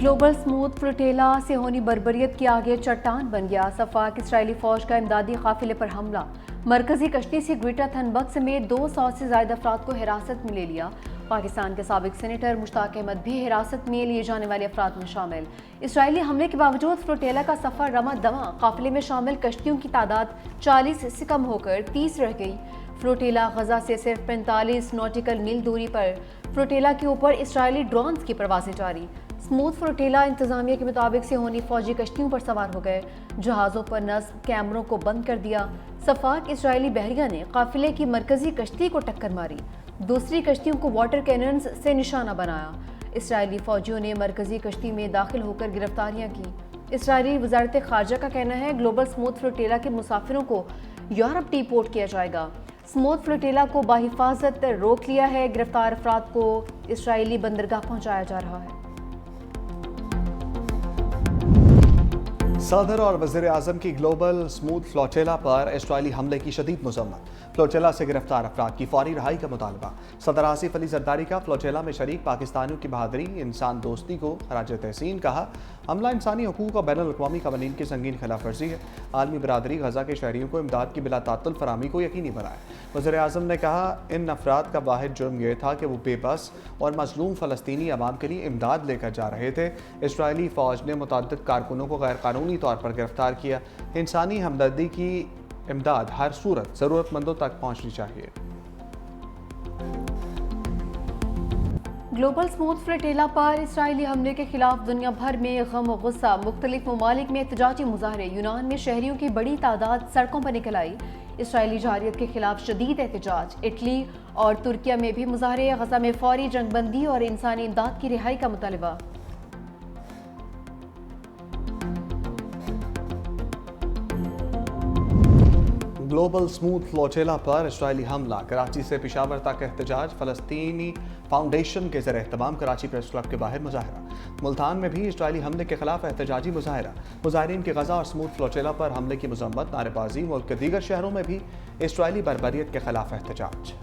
Global smooth flotilla صہیونی بربریت کی آگے چٹان بن گیا۔ صفاق اسرائیلی فوج کا امدادی قافلے پر حملہ، مرکزی کشتی سے گریٹا تھنبرگ سمیت 200 سے زائد افراد کو حراست میں لے لیا۔ پاکستان کے سابق سینیٹر مشتاق احمد بھی حراست میں لیے جانے والے افراد میں شامل۔ اسرائیلی حملے کے باوجود فلوٹیلا کا سفر رواں دواں، قافلے میں شامل کشتیوں کی تعداد 40 سے کم ہو کر 30 رہ گئی۔ فلوٹیلا غزہ سے صرف 45 نوٹیکل میل دوری پر۔ فلوٹیلا کے اوپر اسرائیلی ڈرونز کی پروازیں جاری۔ سموتھ فلوٹیلا انتظامیہ کے مطابق صہیونی فوجی کشتیوں پر سوار ہو گئے، جہازوں پر نصب کیمروں کو بند کر دیا۔ صفاق اسرائیلی بحریہ نے قافلے کی مرکزی کشتی کو ٹکر ماری، دوسری کشتیوں کو واٹر کیننز سے نشانہ بنایا۔ اسرائیلی فوجیوں نے مرکزی کشتی میں داخل ہو کر گرفتاریاں کی۔ اسرائیلی وزارت خارجہ کا کہنا ہے گلوبل سموتھ فلوٹیلا کے مسافروں کو یورپ ڈی پورٹ کیا جائے گا۔ سموتھ فلوٹیلا کو بحفاظت روک لیا ہے، گرفتار افراد کو اسرائیلی بندرگاہ پہنچایا جا رہا ہے۔ صدر اور وزیر اعظم کی گلوبل سموتھ فلوٹیلا پر اسرائیلی حملے کی شدید مذمت، فلوٹیلا سے گرفتار افراد کی فوری رہائی کا مطالبہ۔ صدر آصف علی زرداری کا فلوٹیلا میں شریک پاکستانیوں کی بہادری، انسان دوستی کو خراج تحسین کہا۔ حملہ انسانی حقوق اور بین الاقوامی قوانین کی سنگین خلاف ورزی ہے۔ عالمی برادری غزہ کے شہریوں کو امداد کی بلا تعطل فراہمی کو یقینی بنائے۔ وزیر اعظم نے کہا ان افراد کا واحد جرم یہ تھا کہ وہ بے بس اور مظلوم فلسطینی عوام کے لیے امداد لے کر جا رہے تھے۔ اسرائیلی فوج نے متعدد کارکنوں کو غیر قانونی طور پر گرفتار کیا۔ انسانی ہمدردی کی امداد ہر صورت ضرورت مندوں تک پہنچنی چاہیے۔ گلوبل سموتھ فلوٹیلا پر اسرائیلی حملے کے خلاف دنیا بھر میں غم و غصہ، مختلف ممالک میں احتجاجی مظاہرے۔ یونان میں شہریوں کی بڑی تعداد سڑکوں پر نکل آئی، اسرائیلی جارحیت کے خلاف شدید احتجاج۔ اٹلی اور ترکیہ میں بھی مظاہرے، غزہ میں فوری جنگ بندی اور انسانی امداد کی رہائی کا مطالبہ۔ گلوبل سموتھ فلوٹیلا پر اسرائیلی حملہ، کراچی سے پشاور تک احتجاج، فلسطینی فاؤنڈیشن کے زیر اہتمام کراچی پریس کلب کے باہر مظاہرہ۔ ملتان میں بھی اسرائیلی حملے کے خلاف احتجاجی مظاہرہ، مظاہرین کی غزہ اور سموتھ فلوٹیلا پر حملے کی مذمت، نعرے بازی۔ ملک کے دیگر شہروں میں بھی اسرائیلی بربریت کے خلاف احتجاج۔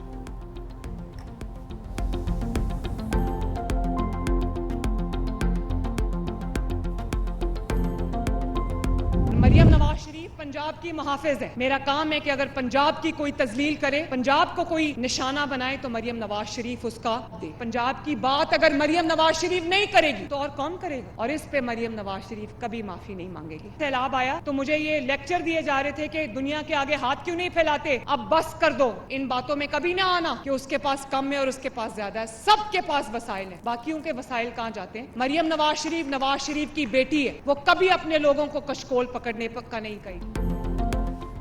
مریم نواز شریف پنجاب کی محافظ ہے۔ میرا کام ہے کہ اگر پنجاب کی کوئی تذلیل کرے، پنجاب کو کوئی نشانہ بنائے تو مریم نواز شریف اس کا دے۔ پنجاب کی بات اگر مریم نواز شریف نہیں کرے گی تو اور کون کرے گا؟ اور اس پہ مریم نواز شریف کبھی معافی نہیں مانگے گی۔ سیلاب آیا تو مجھے یہ لیکچر دیے جا رہے تھے کہ دنیا کے آگے ہاتھ کیوں نہیں پھیلاتے، اب بس کر دو۔ ان باتوں میں کبھی نہ آنا کہ اس کے پاس کم ہے اور اس کے پاس زیادہ ہے۔ سب کے پاس وسائل ہیں، باقیوں کے وسائل کہاں جاتے ہیں؟ مریم نواز شریف کی بیٹی ہے، وہ کبھی اپنے لوگوں کو کشکول پکڑنے کا نہیں کہی۔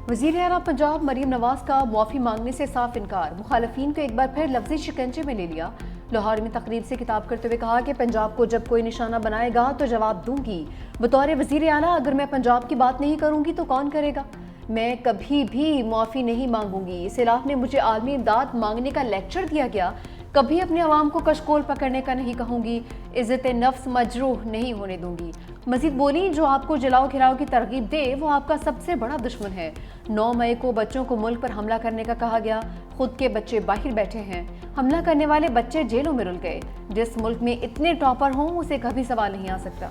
وزیر اعلیٰ پنجاب مریم نواز کا معافی مانگنے سے صاف انکار، مخالفین کو ایک بار پھر لفظی شکنجے میں لے لیا۔ لاہور میں تقریب سے خطاب کرتے ہوئے کہا کہ پنجاب کو جب کوئی نشانہ بنائے گا تو جواب دوں گی۔ بطور وزیر اعلیٰ اگر میں پنجاب کی بات نہیں کروں گی تو کون کرے گا؟ میں کبھی بھی معافی نہیں مانگوں گی۔ اس علاقے میں مجھے عالمی امداد مانگنے کا لیکچر دیا گیا، کبھی اپنے عوام کو کشکول پکڑنے کا نہیں کہوں گی، عزت نفس مجروح نہیں ہونے دوں گی۔ مزید بولی جو آپ کو جلاؤ گھراؤ کی ترغیب دے وہ آپ کا سب سے بڑا دشمن ہے۔ 9 مئی کو بچوں کو ملک پر حملہ کرنے کا کہا گیا، خود کے بچے باہر بیٹھے ہیں، حملہ کرنے والے بچے جیلوں میں رل گئے۔ جس ملک میں اتنے ٹاپر ہوں اسے کبھی سوال نہیں آ سکتا۔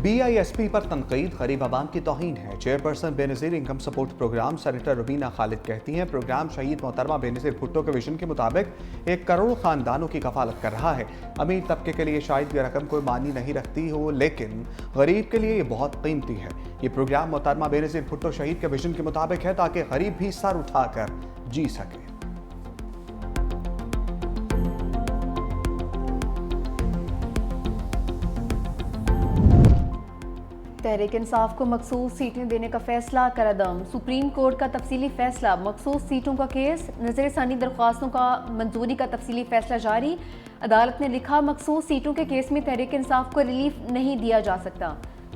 بی آئی ایس پی پر تنقید غریب عوام کی توہین ہے۔ Chairperson Benazir income support programme senator Rubina Khalid کہتی ہیں پروگرام شہید محترمہ بے نظیر بھٹو کے ویژن کے مطابق 1 کروڑ خاندانوں کی کفالت کر رہا ہے۔ امیر طبقے کے لیے شاید یہ رقم کوئی معنی نہیں رکھتی ہو، لیکن غریب کے لیے یہ بہت قیمتی ہے۔ یہ پروگرام محترمہ بے نظیر بھٹو شہید کے ویژن کے مطابق ہے تاکہ غریب بھی سر اٹھا کر جی سکے۔ تحریک انصاف کو مخصوص سیٹیں دینے کا فیصلہ کالعدم، سپریم کورٹ کا تفصیلی فیصلہ، مخصوص سیٹوں کا کیس، نظر ثانی درخواستوں کا منظوری کا تفصیلی فیصلہ جاری۔ عدالت نے لکھا مخصوص سیٹوں کے کیس میں تحریک انصاف کو ریلیف نہیں دیا جا سکتا۔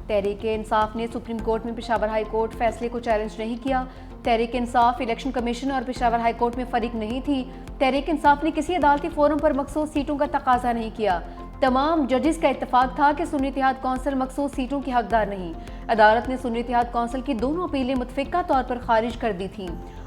تحریک انصاف نے سپریم کورٹ میں پشاور ہائی کورٹ فیصلے کو چیلنج نہیں کیا۔ تحریک انصاف الیکشن کمیشن اور پشاور ہائی کورٹ میں فریق نہیں تھی۔ تحریک انصاف نے کسی عدالتی فورم پر مخصوص سیٹوں کا تقاضا نہیں کیا۔ تمام ججز کا اتفاق تھا کہ سنی اتحاد کونسل مخصوص سیٹوں کی حقدار نہیں۔ عدالت نے سنی اتحاد کونسل کی دونوں اپیلیں متفقہ طور پر خارج کر دی تھیں۔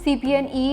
CPNE,